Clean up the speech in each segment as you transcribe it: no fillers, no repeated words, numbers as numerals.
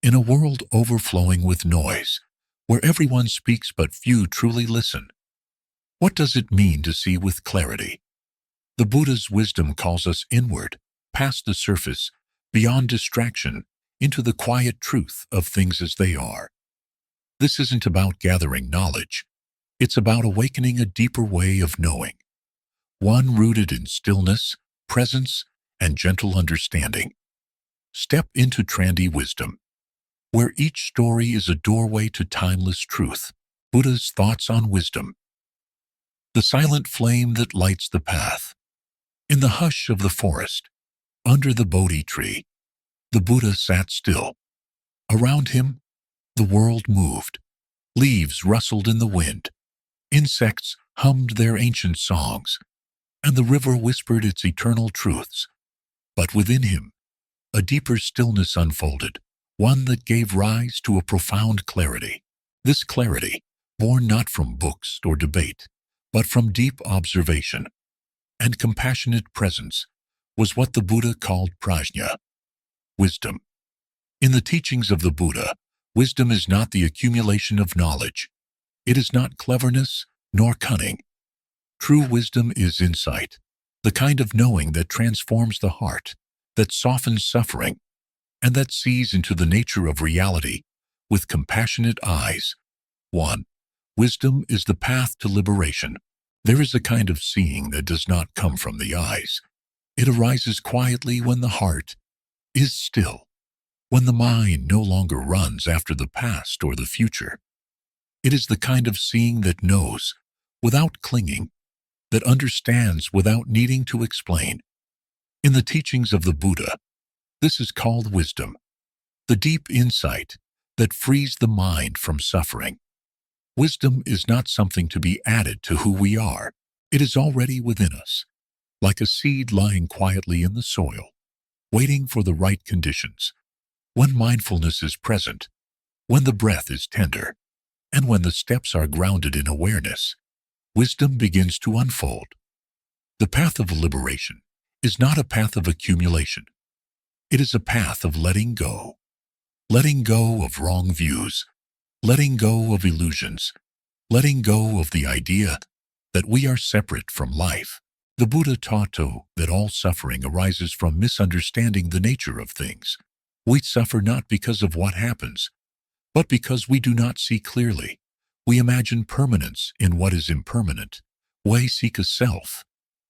In a world overflowing with noise, where everyone speaks but few truly listen, what does it mean to see with clarity? The Buddha's wisdom calls us inward, past the surface, beyond distraction, into the quiet truth of things as they are. This isn't about gathering knowledge. It's about awakening a deeper way of knowing, one rooted in stillness, presence, and gentle understanding. Step into Trandy wisdom, where each story is a doorway to timeless truth. Buddha's thoughts on wisdom. The silent flame that lights the path. In the hush of the forest, under the Bodhi tree, the Buddha sat still. Around him, the world moved. Leaves rustled in the wind. Insects hummed their ancient songs, and the river whispered its eternal truths. But within him, a deeper stillness unfolded, one that gave rise to a profound clarity. This clarity, born not from books or debate, but from deep observation and compassionate presence, was what the Buddha called prajna, wisdom. In the teachings of the Buddha, wisdom is not the accumulation of knowledge. It is not cleverness nor cunning. True wisdom is insight, the kind of knowing that transforms the heart, that softens suffering, and that sees into the nature of reality with compassionate eyes. 1. Wisdom is the path to liberation. There is a kind of seeing that does not come from the eyes. It arises quietly when the heart is still, when the mind no longer runs after the past or the future. It is the kind of seeing that knows without clinging, that understands without needing to explain. In the teachings of the Buddha, this is called wisdom, the deep insight that frees the mind from suffering. Wisdom is not something to be added to who we are. It is already within us, like a seed lying quietly in the soil, waiting for the right conditions. When mindfulness is present, when the breath is tender, and when the steps are grounded in awareness, wisdom begins to unfold. The path of liberation is not a path of accumulation. It is a path of letting go of wrong views, letting go of illusions, letting go of the idea that we are separate from life. The Buddha taught that all suffering arises from misunderstanding the nature of things. We suffer not because of what happens, but because we do not see clearly. We imagine permanence in what is impermanent. We seek a self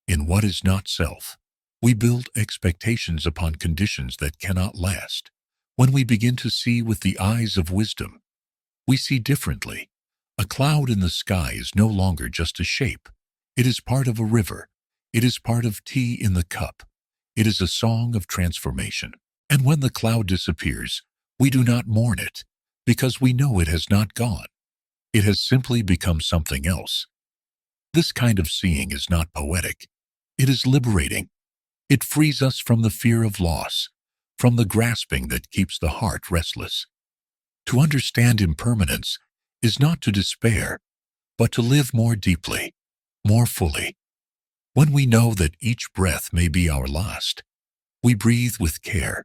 in what is not self. We build expectations upon conditions that cannot last. When we begin to see with the eyes of wisdom, we see differently. A cloud in the sky is no longer just a shape. It is part of a river. It is part of tea in the cup. It is a song of transformation. And when the cloud disappears, we do not mourn it, because we know it has not gone. It has simply become something else. This kind of seeing is not poetic. It is liberating. It frees us from the fear of loss, from the grasping that keeps the heart restless. To understand impermanence is not to despair, but to live more deeply, more fully. When we know that each breath may be our last, we breathe with care.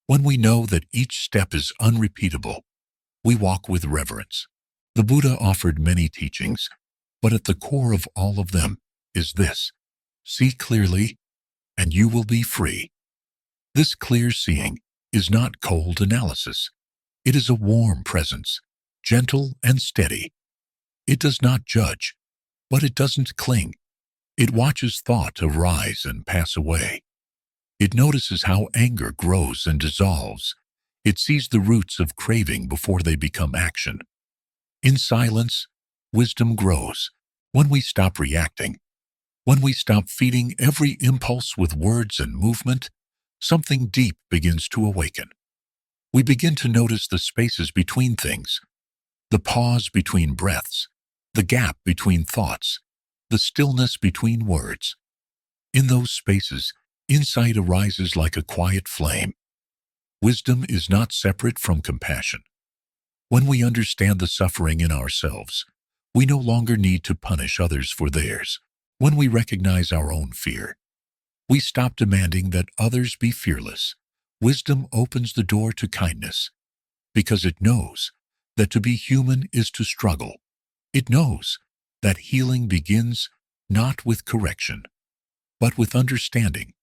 When we know that each step is unrepeatable, we walk with reverence. The Buddha offered many teachings, but at the core of all of them is this: see clearly, and you will be free. This clear seeing is not cold analysis. It is a warm presence, gentle and steady. It does not judge, but it doesn't cling. It watches thought arise and pass away. It notices how anger grows and dissolves. It sees the roots of craving before they become action. In silence, wisdom grows. When we stop reacting, when we stop feeding every impulse with words and movement, something deep begins to awaken. We begin to notice the spaces between things, the pause between breaths, the gap between thoughts, the stillness between words. In those spaces, insight arises like a quiet flame. Wisdom is not separate from compassion. When we understand the suffering in ourselves, we no longer need to punish others for theirs. When we recognize our own fear, we stop demanding that others be fearless. Wisdom opens the door to kindness. because it knows that to be human is to struggle. It knows that healing begins not with correction, but with understanding.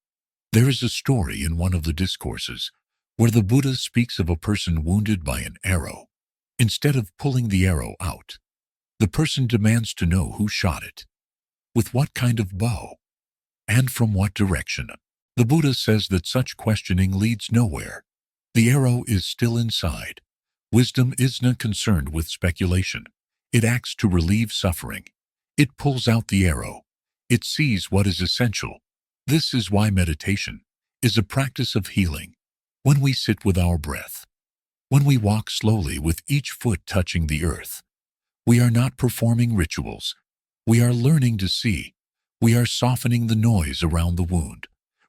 There is a story in one of the discourses where the Buddha speaks of a person wounded by an arrow. Instead of pulling the arrow out, the person demands to know who shot it, with what kind of bow, and from what direction. The Buddha says that such questioning leads nowhere. The arrow is still inside. Wisdom is not concerned with speculation. It acts to relieve suffering. It pulls out the arrow. It sees what is essential. This is why meditation is a practice of healing. When we sit with our breath, when we walk slowly with each foot touching the earth, we are not performing rituals. We are learning to see. We are softening the noise around the wound.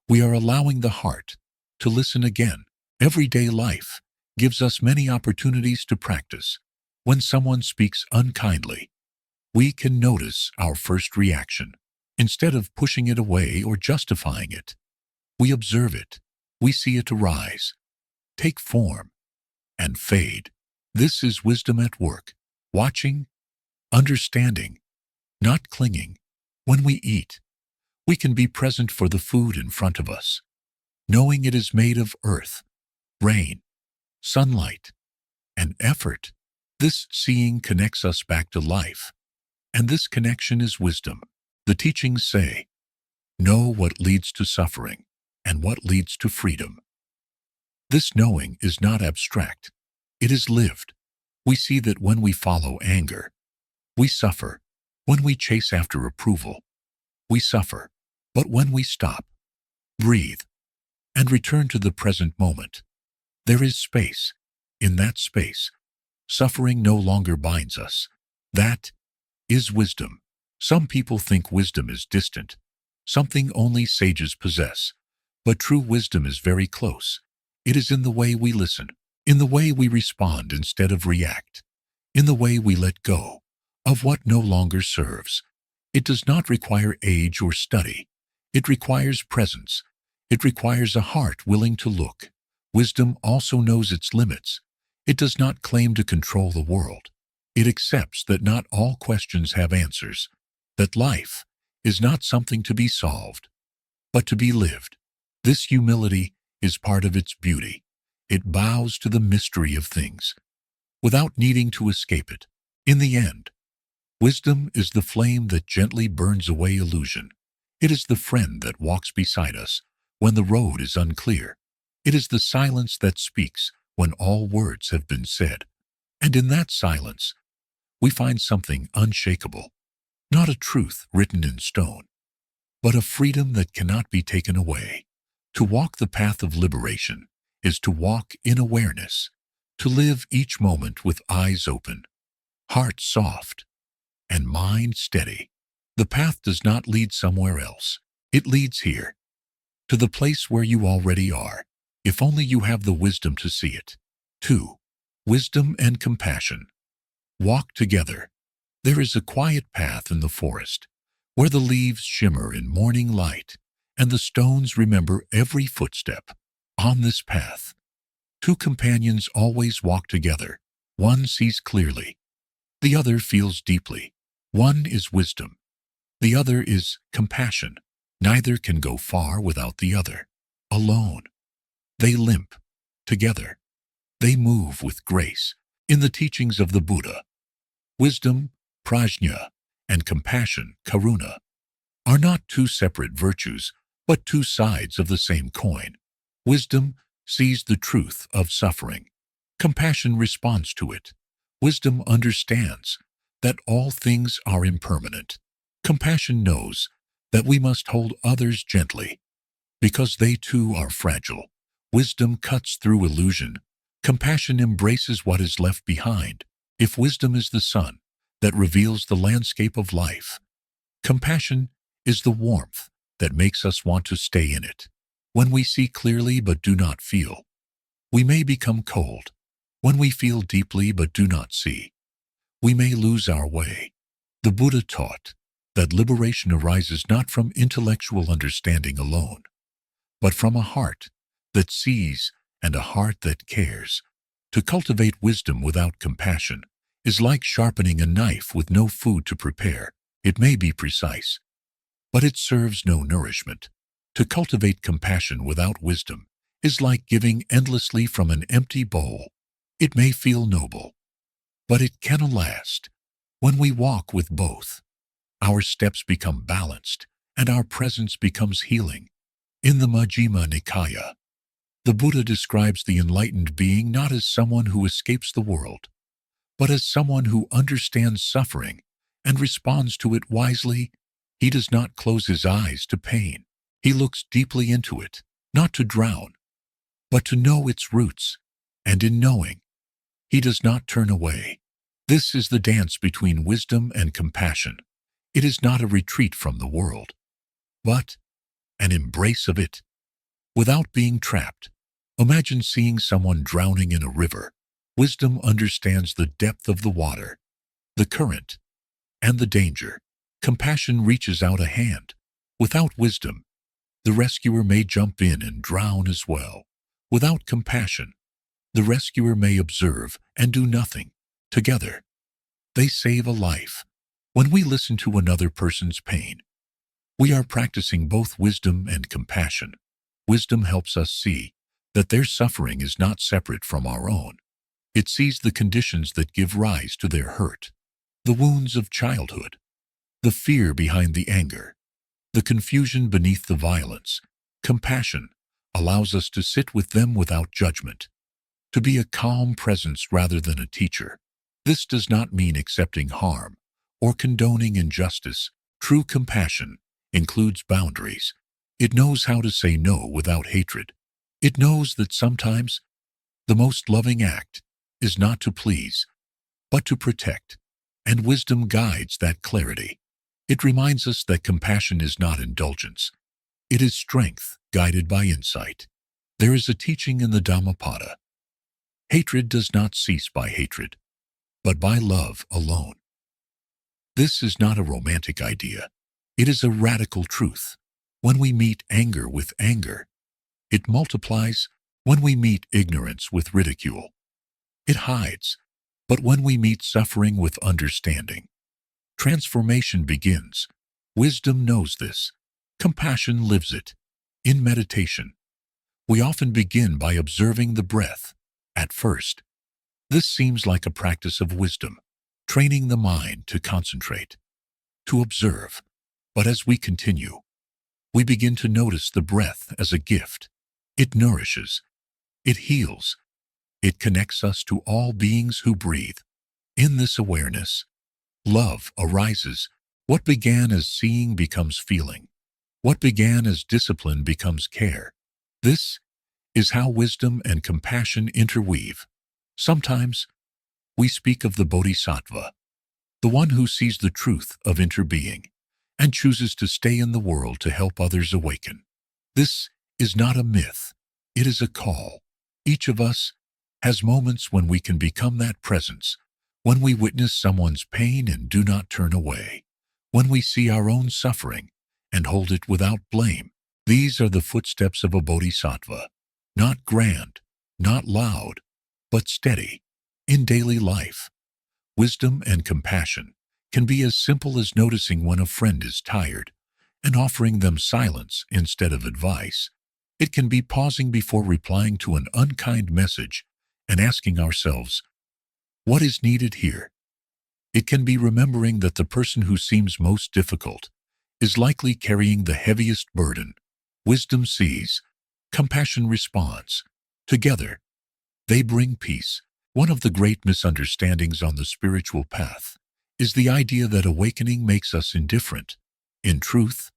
We are allowing the heart to listen again. Everyday life gives us many opportunities to practice. When someone speaks unkindly, we can notice our first reaction. Instead of pushing it away or justifying it, we observe it. We see it arise, take form, and fade. This is wisdom at work, watching, understanding, not clinging. When we eat, we can be present for the food in front of us, knowing it is made of earth, rain, sunlight, and effort. This seeing connects us back to life, and this connection is wisdom. The teachings say, know what leads to suffering and what leads to freedom. This knowing is not abstract. It is lived. We see that when we follow anger, we suffer. When we chase after approval, we suffer. But when we stop, breathe, and return to the present moment, there is space. In that space, suffering no longer binds us. That is wisdom. Some people think wisdom is distant, something only sages possess. But true wisdom is very close. It is in the way we listen, in the way we respond instead of react, in the way we let go of what no longer serves. It does not require age or study. It requires presence. It requires a heart willing to look. Wisdom also knows its limits. It does not claim to control the world. It accepts that not all questions have answers, that life is not something to be solved, but to be lived. This humility is part of its beauty. It bows to the mystery of things, without needing to escape it. In the end, wisdom is the flame that gently burns away illusion. It is the friend that walks beside us when the road is unclear. It is the silence that speaks when all words have been said. And in that silence, we find something unshakable, not a truth written in stone, but a freedom that cannot be taken away. To walk the path of liberation is to walk in awareness, to live each moment with eyes open, heart soft, and mind steady. The path does not lead somewhere else. It leads here, to the place where you already are, if only you have the wisdom to see it. 2. Wisdom and compassion walk together. There is a quiet path in the forest, where the leaves shimmer in morning light, and the stones remember every footstep. On this path, two companions always walk together. One sees clearly, the other feels deeply. One is wisdom, the other is compassion. Neither can go far without the other. Alone, they limp. Together, they move with grace. In the teachings of the Buddha, wisdom, prajna, and compassion, karuna, are not two separate virtues, but two sides of the same coin. Wisdom sees the truth of suffering. Compassion responds to it. Wisdom understands that all things are impermanent. Compassion knows that we must hold others gently, because they too are fragile. Wisdom cuts through illusion. Compassion embraces what is left behind. If wisdom is the sun that reveals the landscape of life, compassion is the warmth that makes us want to stay in it. When we see clearly but do not feel, we may become cold. When we feel deeply but do not see, we may lose our way. The Buddha taught that liberation arises not from intellectual understanding alone, but from a heart that sees and a heart that cares. To cultivate wisdom without compassion is like sharpening a knife with no food to prepare. It may be precise, but it serves no nourishment. To cultivate compassion without wisdom is like giving endlessly from an empty bowl. It may feel noble, but it cannot last. When we walk with both, our steps become balanced and our presence becomes healing. In the Majjhima Nikaya, the Buddha describes the enlightened being not as someone who escapes the world, but as someone who understands suffering and responds to it wisely. He does not close his eyes to pain. He looks deeply into it, not to drown, but to know its roots, and in knowing, he does not turn away. This is the dance between wisdom and compassion. It is not a retreat from the world, but an embrace of it. Without being trapped, imagine seeing someone drowning in a river. Wisdom understands the depth of the water, the current, and the danger. Compassion reaches out a hand. Without wisdom, the rescuer may jump in and drown as well. Without compassion, the rescuer may observe and do nothing. Together, they save a life. When we listen to another person's pain, we are practicing both wisdom and compassion. Wisdom helps us see that their suffering is not separate from our own. It sees the conditions that give rise to their hurt, the wounds of childhood, the fear behind the anger, the confusion beneath the violence. Compassion allows us to sit with them without judgment, to be a calm presence rather than a teacher. This does not mean accepting harm or condoning injustice. True compassion includes boundaries. It knows how to say no without hatred. It knows that sometimes the most loving act is not to please, but to protect, and wisdom guides that clarity. It reminds us that compassion is not indulgence. It is strength guided by insight. There is a teaching in the Dhammapada. Hatred does not cease by hatred, but by love alone. This is not a romantic idea. It is a radical truth. When we meet anger with anger, it multiplies. When we meet ignorance with ridicule, it hides. But when we meet suffering with understanding, transformation begins. Wisdom knows this. Compassion lives it. In meditation, we often begin by observing the breath. At first, this seems like a practice of wisdom, training the mind to concentrate, to observe. But as we continue, we begin to notice the breath as a gift. It nourishes, it heals, it connects us to all beings who breathe. In this awareness, love arises. What began as seeing becomes feeling. What began as discipline becomes care. This is how wisdom and compassion interweave. Sometimes we speak of the Bodhisattva, the one who sees the truth of interbeing and chooses to stay in the world to help others awaken. This is not a myth. It is a call. Each of us has moments when we can become that presence, when we witness someone's pain and do not turn away, when we see our own suffering and hold it without blame. These are the footsteps of a bodhisattva, not grand, not loud, but steady. In daily life, wisdom and compassion can be as simple as noticing when a friend is tired and offering them silence instead of advice. It can be pausing before replying to an unkind message and asking ourselves, what is needed here? It can be remembering that the person who seems most difficult is likely carrying the heaviest burden. Wisdom sees, compassion responds. Together, they bring peace. One of the great misunderstandings on the spiritual path is the idea that awakening makes us indifferent. In truth,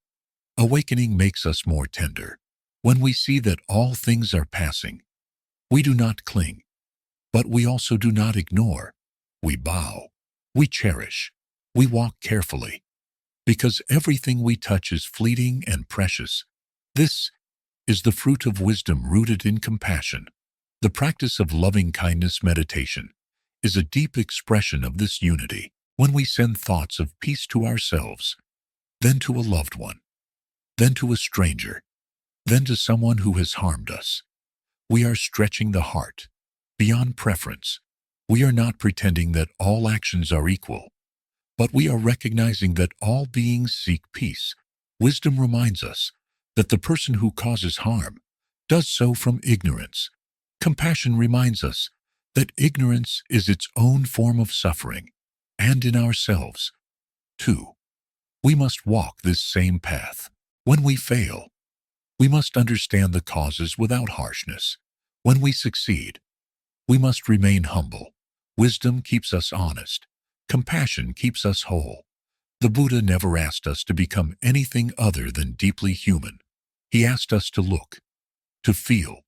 awakening makes us more tender. When we see that all things are passing, we do not cling, but we also do not ignore. We bow, we cherish, we walk carefully, because everything we touch is fleeting and precious. This is the fruit of wisdom rooted in compassion. The practice of loving-kindness meditation is a deep expression of this unity. When we send thoughts of peace to ourselves, then to a loved one, then to a stranger, then to someone who has harmed us, we are stretching the heart. beyond preference. We are not pretending that all actions are equal, but we are recognizing that all beings seek peace. Wisdom reminds us that the person who causes harm does so from ignorance. Compassion reminds us that ignorance is its own form of suffering, and in ourselves, too. We must walk this same path. When we fail, we must understand the causes without harshness. When we succeed, we must remain humble. Wisdom keeps us honest. Compassion keeps us whole. The Buddha never asked us to become anything other than deeply human. He asked us to look, to feel,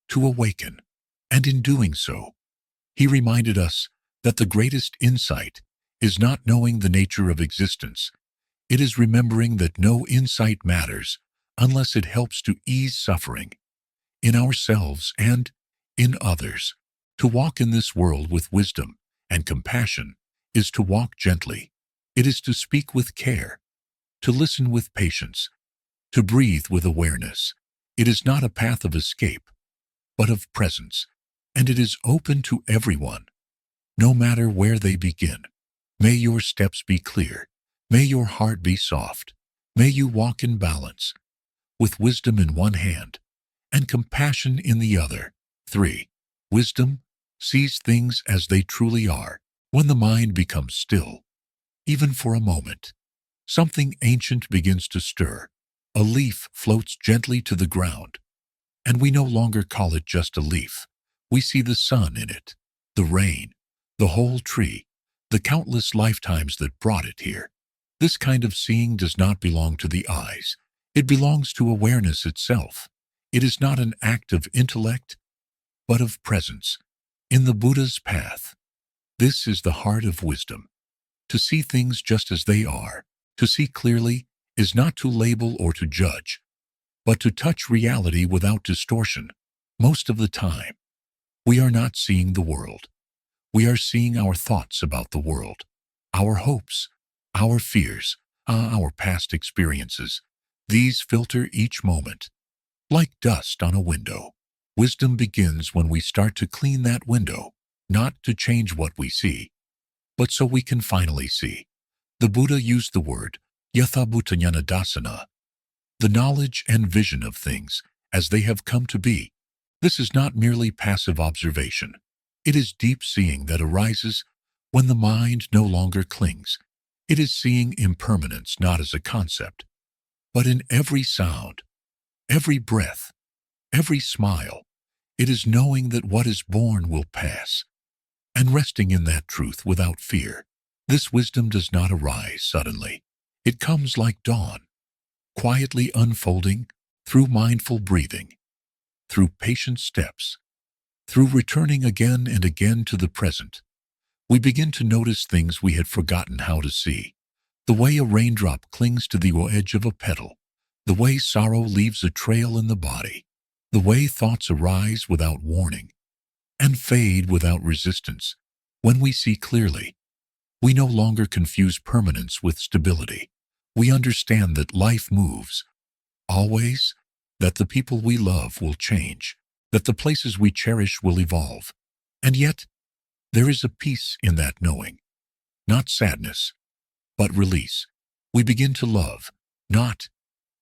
to awaken, and in doing so, he reminded us that the greatest insight is not knowing the nature of existence. It is remembering that no insight matters unless it helps to ease suffering in ourselves and in others. To walk in this world with wisdom and compassion is to walk gently. It is to speak with care, to listen with patience, to breathe with awareness. It is not a path of escape, but of presence, and it is open to everyone, no matter where they begin. May your steps be clear. May your heart be soft. May you walk in balance, with wisdom in one hand and compassion in the other. 3. Wisdom sees things as they truly are. When the mind becomes still, even for a moment, something ancient begins to stir. A leaf floats gently to the ground, and we no longer call it just a leaf. We see the sun in it, the rain, the whole tree, the countless lifetimes that brought it here. This kind of seeing does not belong to the eyes. It belongs to awareness itself. It is not an act of intellect, but of presence. In the Buddha's path, this is the heart of wisdom. To see things just as they are, to see clearly, is not to label or to judge, but to touch reality without distortion. Most of the time, we are not seeing the world. We are seeing our thoughts about the world, our hopes, our fears, our past experiences. These filter each moment, like dust on a window. Wisdom begins when we start to clean that window, not to change what we see, but so we can finally see. The Buddha used the word yathabhutanyanadasana, the knowledge and vision of things as they have come to be. This is not merely passive observation. It is deep seeing that arises when the mind no longer clings. It is seeing impermanence not as a concept, but in every sound, every breath, every smile. It is knowing that what is born will pass, and resting in that truth without fear. This wisdom does not arise suddenly. It comes like dawn, quietly unfolding through mindful breathing, through patient steps, through returning again and again to the present. We begin to notice things we had forgotten how to see. The way a raindrop clings to the edge of a petal, the way sorrow leaves a trail in the body, the way thoughts arise without warning and fade without resistance. When we see clearly, we no longer confuse permanence with stability. We understand that life moves, always, that the people we love will change, that the places we cherish will evolve. And yet, there is a peace in that knowing, not sadness, but release. We begin to love, not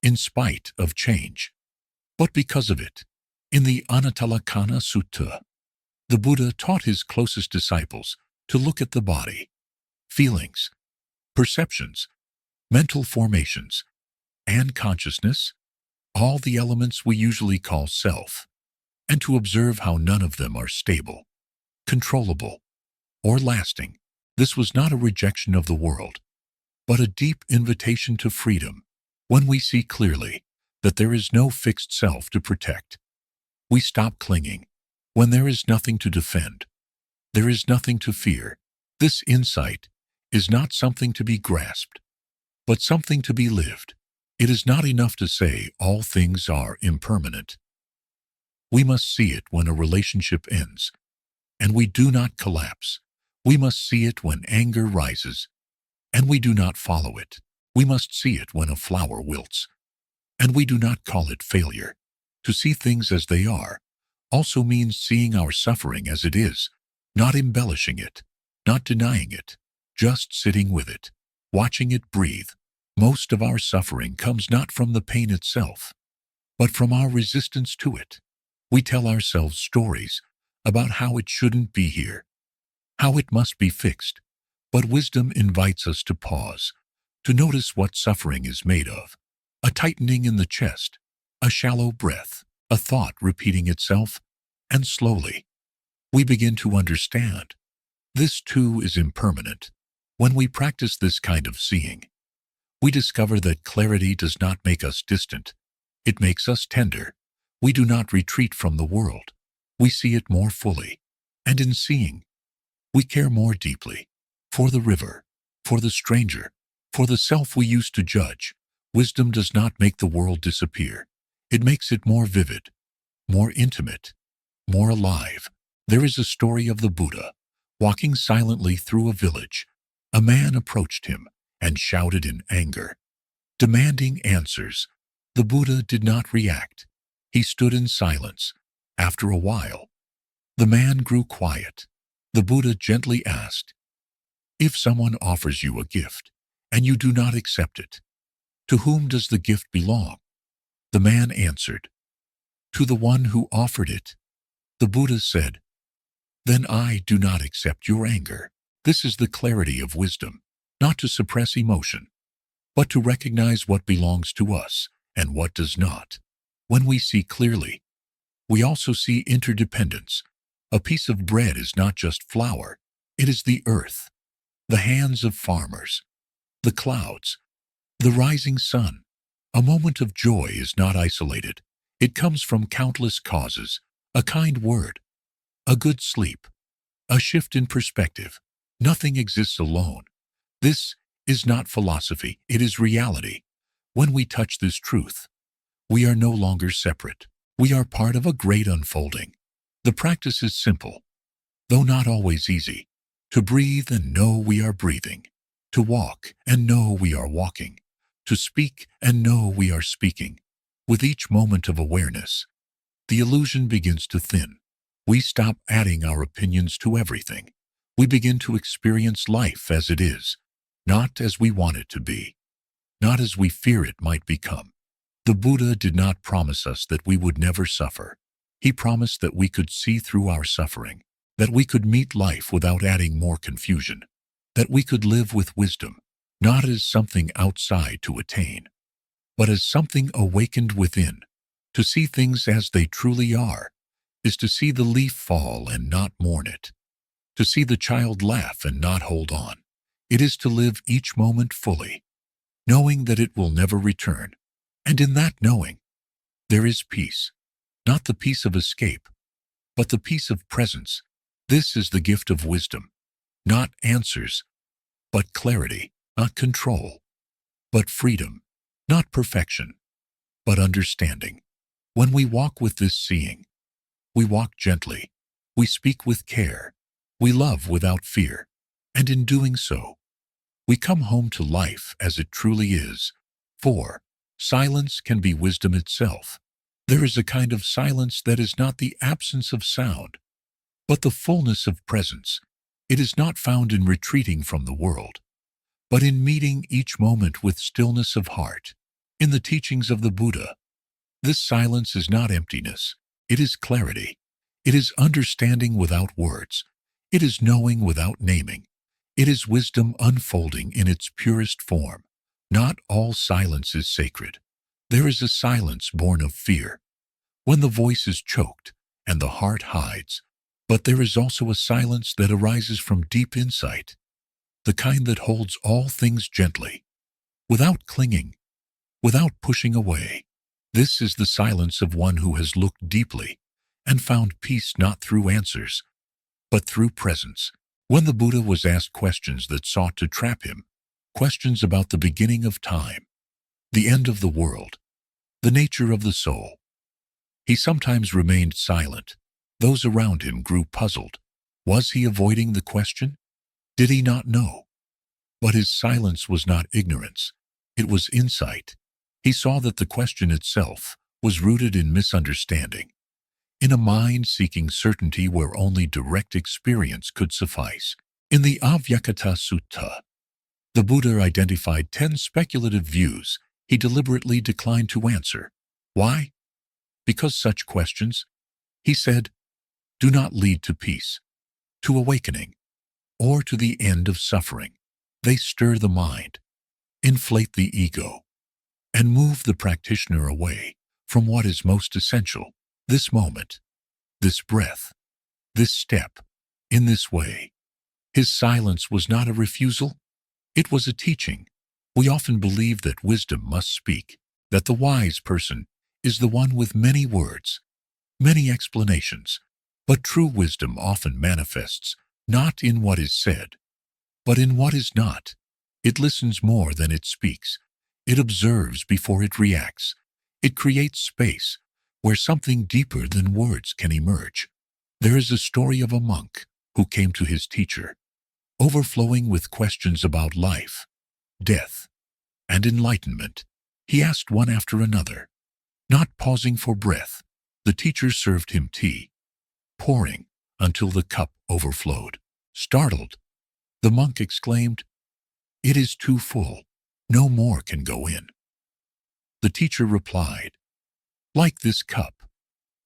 in spite of change, but because of it. In the Anattalakkhana Sutta, the Buddha taught his closest disciples to look at the body, feelings, perceptions, mental formations, and consciousness, all the elements we usually call self, and to observe how none of them are stable, controllable, or lasting. This was not a rejection of the world, but a deep invitation to freedom. When we see clearly that there is no fixed self to protect, we stop clinging. When there is nothing to defend, there is nothing to fear. This insight is not something to be grasped, but something to be lived. It is not enough to say all things are impermanent. We must see it when a relationship ends, and we do not collapse. We must see it when anger rises, and we do not follow it. We must see it when a flower wilts, and we do not call it failure. To see things as they are also means seeing our suffering as it is, not embellishing it, not denying it, just sitting with it, watching it breathe. Most of our suffering comes not from the pain itself, but from our resistance to it. We tell ourselves stories about how it shouldn't be here, how it must be fixed, but wisdom invites us to pause, to notice what suffering is made of. A tightening in the chest, a shallow breath, a thought repeating itself, and slowly, we begin to understand. This too is impermanent. When we practice this kind of seeing, we discover that clarity does not make us distant. It makes us tender. We do not retreat from the world. We see it more fully. And in seeing, we care more deeply for the river, for the stranger, for the self we used to judge. Wisdom does not make the world disappear. It makes it more vivid, more intimate, more alive. There is a story of the Buddha walking silently through a village. A man approached him and shouted in anger, demanding answers. The Buddha did not react. He stood in silence. After a while, the man grew quiet. The Buddha gently asked, "If someone offers you a gift and you do not accept it, to whom does the gift belong?" The man answered, "To the one who offered it." The Buddha said, "Then I do not accept your anger." This is the clarity of wisdom, not to suppress emotion, but to recognize what belongs to us and what does not. When we see clearly, we also see interdependence. A piece of bread is not just flour, it is the earth, the hands of farmers, the clouds, the rising sun. A moment of joy is not isolated. It comes from countless causes: a kind word, a good sleep, a shift in perspective. Nothing exists alone. This is not philosophy, it is reality. When we touch this truth, we are no longer separate. We are part of a great unfolding. The practice is simple, though not always easy. To breathe and know we are breathing. To walk and know we are walking. To speak and know we are speaking. With each moment of awareness, the illusion begins to thin. We stop adding our opinions to everything. We begin to experience life as it is, not as we want it to be, not as we fear it might become. The Buddha did not promise us that we would never suffer. He promised that we could see through our suffering, that we could meet life without adding more confusion, that we could live with wisdom, not as something outside to attain, but as something awakened within. To see things as they truly are is to see the leaf fall and not mourn it, to see the child laugh and not hold on. It is to live each moment fully, knowing that it will never return. And in that knowing, there is peace, not the peace of escape, but the peace of presence. This is the gift of wisdom, not answers, but clarity, not control, but freedom, not perfection, but understanding. When we walk with this seeing, we walk gently, we speak with care, we love without fear, and in doing so, we come home to life as it truly is. 4. Silence can be wisdom itself. There is a kind of silence that is not the absence of sound, but the fullness of presence. It is not found in retreating from the world, but in meeting each moment with stillness of heart. In the teachings of the Buddha, this silence is not emptiness, it is clarity. It is understanding without words. It is knowing without naming. It is wisdom unfolding in its purest form. Not all silence is sacred. There is a silence born of fear, when the voice is choked and the heart hides. But there is also a silence that arises from deep insight, the kind that holds all things gently, without clinging, without pushing away. This is the silence of one who has looked deeply and found peace not through answers, but through presence. When the Buddha was asked questions that sought to trap him, questions about the beginning of time, the end of the world, the nature of the soul, he sometimes remained silent. Those around him grew puzzled. Was he avoiding the question? Did he not know? But his silence was not ignorance. It was insight. He saw that the question itself was rooted in misunderstanding. in a mind seeking certainty where only direct experience could suffice. In the Avyakata Sutta, the Buddha identified 10 speculative views he deliberately declined to answer. Why? Because such questions, he said, do not lead to peace, to awakening, or to the end of suffering. They stir the mind, inflate the ego, and move the practitioner away from what is most essential, this moment, this breath, this step, in this way. His silence was not a refusal, it was a teaching. We often believe that wisdom must speak, that the wise person is the one with many words, many explanations, but true wisdom often manifests not in what is said, but in what is not. It listens more than it speaks. It observes before it reacts. It creates space where something deeper than words can emerge. There is a story of a monk who came to his teacher, overflowing with questions about life, death, and enlightenment. He asked one after another, not pausing for breath. The teacher served him tea, pouring until the cup overflowed. Startled, the monk exclaimed, "It is too full. No more can go in." The teacher replied, "Like this cup,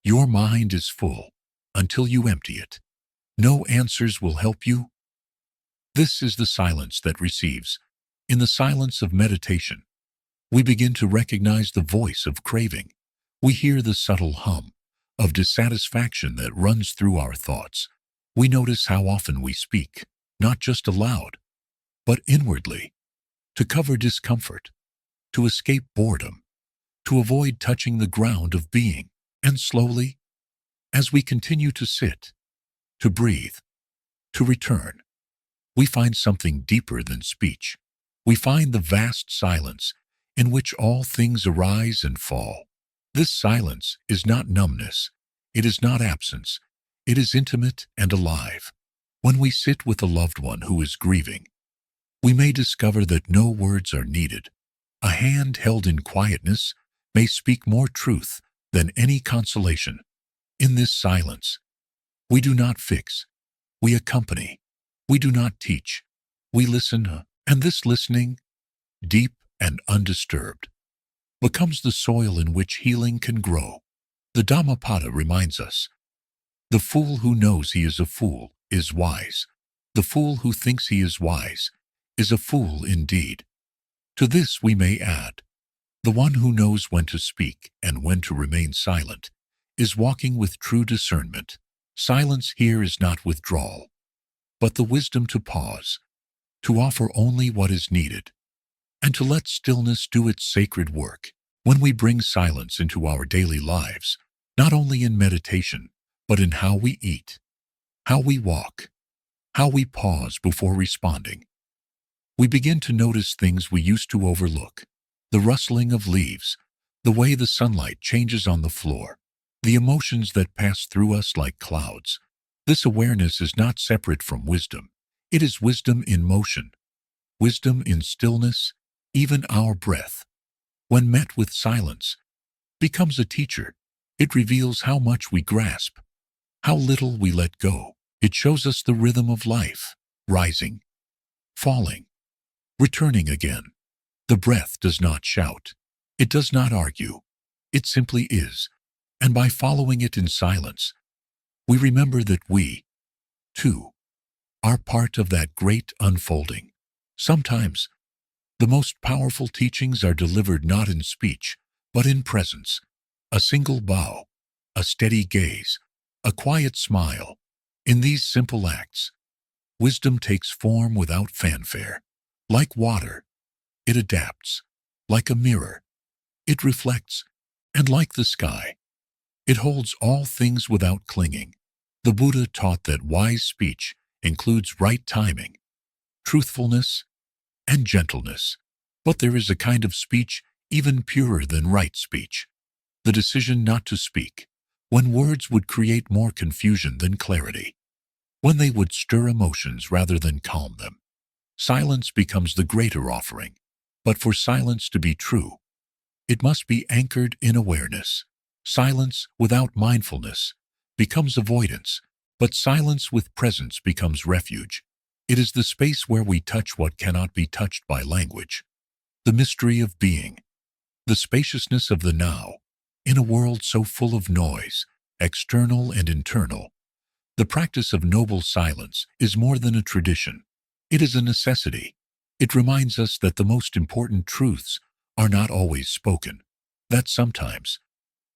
your mind is full until you empty it. No answers will help you." This is the silence that receives. In the silence of meditation, we begin to recognize the voice of craving. We hear the subtle hum of dissatisfaction that runs through our thoughts. We notice how often we speak, not just aloud, but inwardly, to cover discomfort, to escape boredom, to avoid touching the ground of being. And slowly, as we continue to sit, to breathe, to return, we find something deeper than speech. We find the vast silence in which all things arise and fall. This silence is not numbness. It is not absence. It is intimate and alive. When we sit with a loved one who is grieving, we may discover that no words are needed. A hand held in quietness may speak more truth than any consolation. In this silence, we do not fix, we accompany. We do not teach, we listen, and this listening, deep and undisturbed, becomes the soil in which healing can grow. The Dhammapada reminds us, the fool who knows he is a fool is wise. The fool who thinks he is wise is a fool indeed. To this we may add, the one who knows when to speak and when to remain silent is walking with true discernment. Silence here is not withdrawal, but the wisdom to pause, to offer only what is needed, and to let stillness do its sacred work. When we bring silence into our daily lives, not only in meditation, but in how we eat, how we walk, how we pause before responding, we begin to notice things we used to overlook. The rustling of leaves, the way the sunlight changes on the floor, the emotions that pass through us like clouds. This awareness is not separate from wisdom. It is wisdom in motion, wisdom in stillness. Even our breath, when met with silence, becomes a teacher. It reveals how much we grasp, how little we let go. It shows us the rhythm of life, rising, falling, returning again. The breath does not shout. It does not argue. It simply is. And by following it in silence, we remember that we, too, are part of that great unfolding. Sometimes, the most powerful teachings are delivered not in speech, but in presence. A single bow, a steady gaze, a quiet smile. In these simple acts, wisdom takes form without fanfare. Like water, it adapts. Like a mirror, it reflects. And like the sky, it holds all things without clinging. The Buddha taught that wise speech includes right timing, truthfulness, and gentleness. But there is a kind of speech even purer than right speech, the decision not to speak, when words would create more confusion than clarity, when they would stir emotions rather than calm them. Silence becomes the greater offering. But for silence to be true, it must be anchored in awareness. Silence without mindfulness becomes avoidance, but silence with presence becomes refuge. It is the space where we touch what cannot be touched by language. The mystery of being, the spaciousness of the now, in a world so full of noise, external and internal. The practice of noble silence is more than a tradition. It is a necessity. It reminds us that the most important truths are not always spoken, that sometimes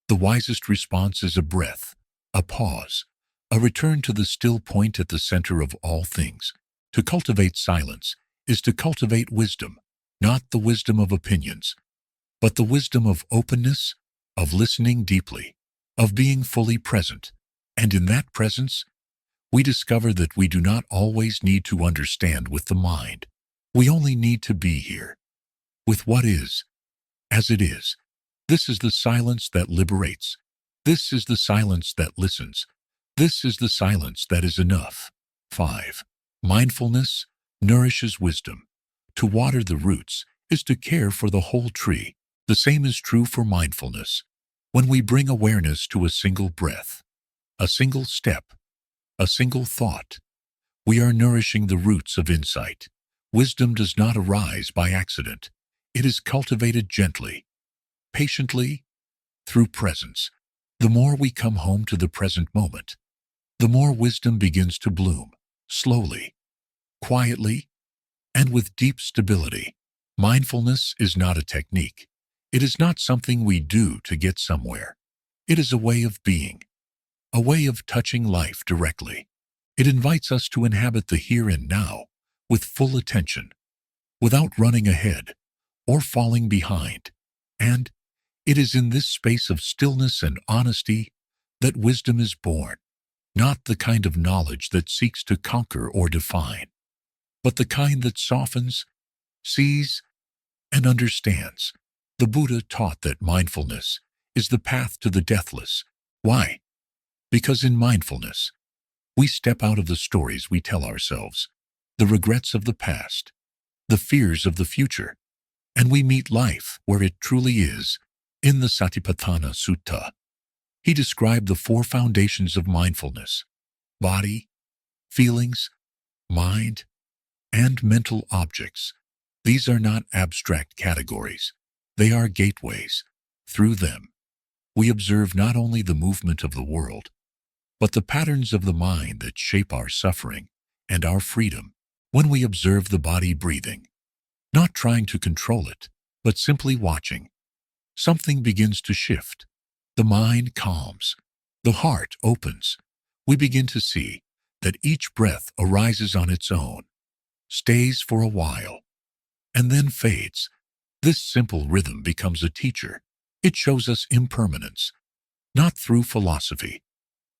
the wisest response is a breath, a pause, a return to the still point at the center of all things. To cultivate silence is to cultivate wisdom, not the wisdom of opinions, but the wisdom of openness, of listening deeply, of being fully present. And in that presence, we discover that we do not always need to understand with the mind. We only need to be here, with what is, as it is. This is the silence that liberates. This is the silence that listens. This is the silence that is enough. 5. Mindfulness nourishes wisdom. To water the roots is to care for the whole tree. The same is true for mindfulness. When we bring awareness to a single breath, a single step, a single thought, we are nourishing the roots of insight. Wisdom does not arise by accident. It is cultivated gently, patiently, through presence. The more we come home to the present moment, the more wisdom begins to bloom, slowly, quietly, and with deep stability. Mindfulness is not a technique. It is not something we do to get somewhere. It is a way of being, a way of touching life directly. It invites us to inhabit the here and now with full attention, without running ahead or falling behind. And it is in this space of stillness and honesty that wisdom is born, not the kind of knowledge that seeks to conquer or define, but the kind that softens, sees, and understands. The Buddha taught that mindfulness is the path to the deathless. Why? Because in mindfulness, we step out of the stories we tell ourselves, the regrets of the past, the fears of the future, and we meet life where it truly is. In the Satipatthana Sutta, he described the 4 foundations of mindfulness: body, feelings, mind, and mental objects. These are not abstract categories. They are gateways. Through them, we observe not only the movement of the world, but the patterns of the mind that shape our suffering and our freedom. When we observe the body breathing, not trying to control it, but simply watching, something begins to shift. The mind calms. The heart opens. We begin to see that each breath arises on its own, stays for a while, and then fades. This simple rhythm becomes a teacher. It shows us impermanence, not through philosophy,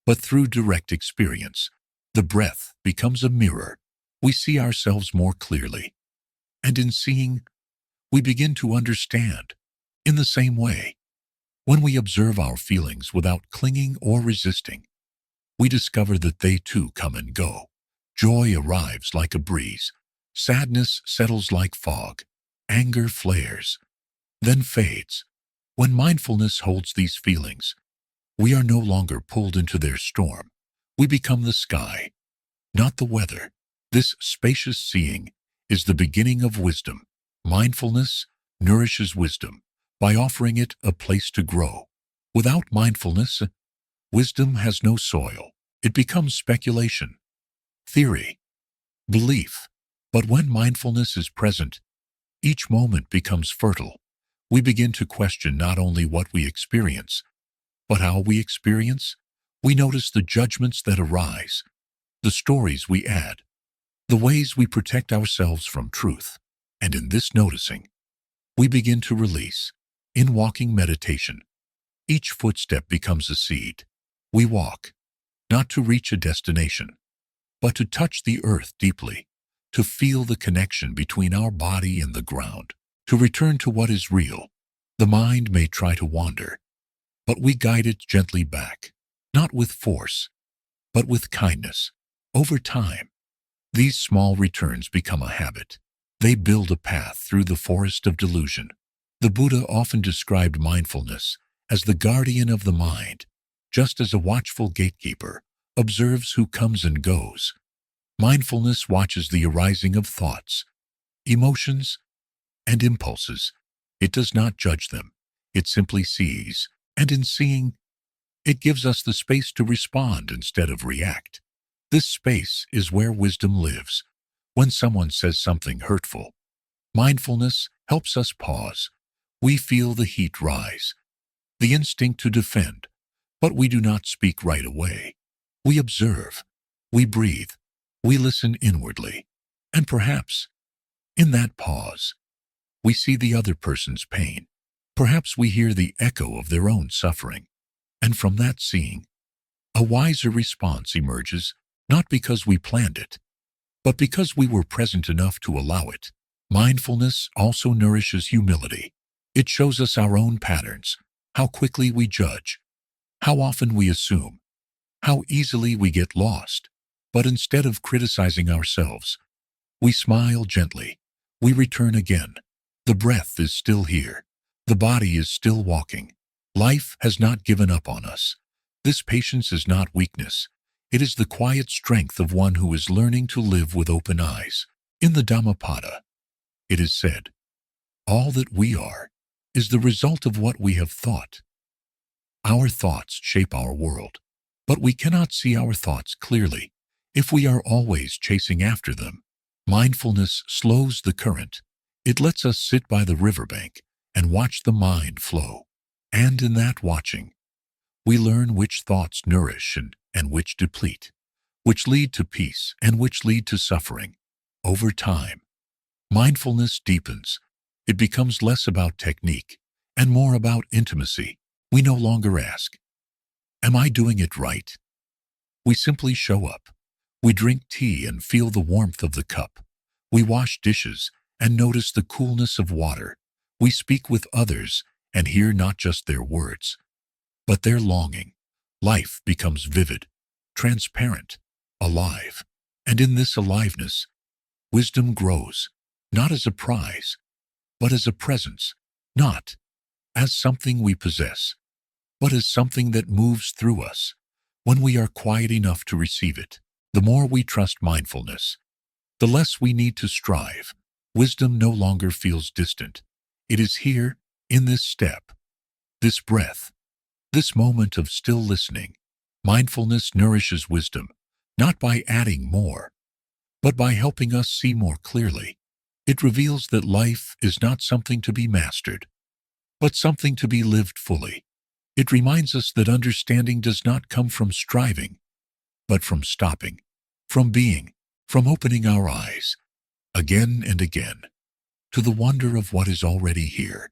but through direct experience. The breath becomes a mirror. We see ourselves more clearly, and in seeing, we begin to understand. In the same way, when we observe our feelings without clinging or resisting, we discover that they too come and go. Joy arrives like a breeze. Sadness settles like fog. Anger flares, then fades. When mindfulness holds these feelings, we are no longer pulled into their storm. We become the sky, not the weather. This spacious seeing is the beginning of wisdom. Mindfulness nourishes wisdom by offering it a place to grow. Without mindfulness, wisdom has no soil. It becomes speculation, theory, belief. But when mindfulness is present, each moment becomes fertile. We begin to question not only what we experience, but how we experience. We notice the judgments that arise, the stories we add, the ways we protect ourselves from truth. And in this noticing, we begin to release. In walking meditation, each footstep becomes a seed. We walk, not to reach a destination, but to touch the earth deeply, to feel the connection between our body and the ground, to return to what is real. The mind may try to wander, but we guide it gently back, not with force, but with kindness. Over time, these small returns become a habit. They build a path through the forest of delusion. The Buddha often described mindfulness as the guardian of the mind. just as a watchful gatekeeper observes who comes and goes. Mindfulness watches the arising of thoughts, emotions, and impulses. It does not judge them. It simply sees, and in seeing, it gives us the space to respond instead of react. This space is where wisdom lives. When someone says something hurtful, mindfulness helps us pause. We feel the heat rise, the instinct to defend, but we do not speak right away. We observe, we breathe, we listen inwardly, and perhaps, in that pause, we see the other person's pain. Perhaps we hear the echo of their own suffering. And from that seeing, a wiser response emerges, not because we planned it, but because we were present enough to allow it. Mindfulness also nourishes humility. It shows us our own patterns, how quickly we judge, how often we assume, how easily we get lost. But instead of criticizing ourselves, we smile gently. We return again. The breath is still here. The body is still walking. Life has not given up on us. This patience is not weakness. It is the quiet strength of one who is learning to live with open eyes. In the Dhammapada, it is said, all that we are is the result of what we have thought. Our thoughts shape our world, but we cannot see our thoughts clearly if we are always chasing after them. Mindfulness slows the current. It lets us sit by the riverbank and watch the mind flow. And in that watching, we learn which thoughts nourish and which deplete, which lead to peace and which lead to suffering. Over time, mindfulness deepens. It becomes less about technique and more about intimacy. We no longer ask, "Am I doing it right?" We simply show up. We drink tea and feel the warmth of the cup. We wash dishes and notice the coolness of water. We speak with others and hear not just their words, but their longing. Life becomes vivid, transparent, alive. And in this aliveness, wisdom grows, not as a prize, but as a presence, not as something we possess, but as something that moves through us when we are quiet enough to receive it. The more we trust mindfulness, the less we need to strive. Wisdom no longer feels distant. It is here, in this step, this breath, this moment of still listening. Mindfulness nourishes wisdom, not by adding more, but by helping us see more clearly. It reveals that life is not something to be mastered, but something to be lived fully. It reminds us that understanding does not come from striving, but from stopping, from being, from opening our eyes, again and again, to the wonder of what is already here.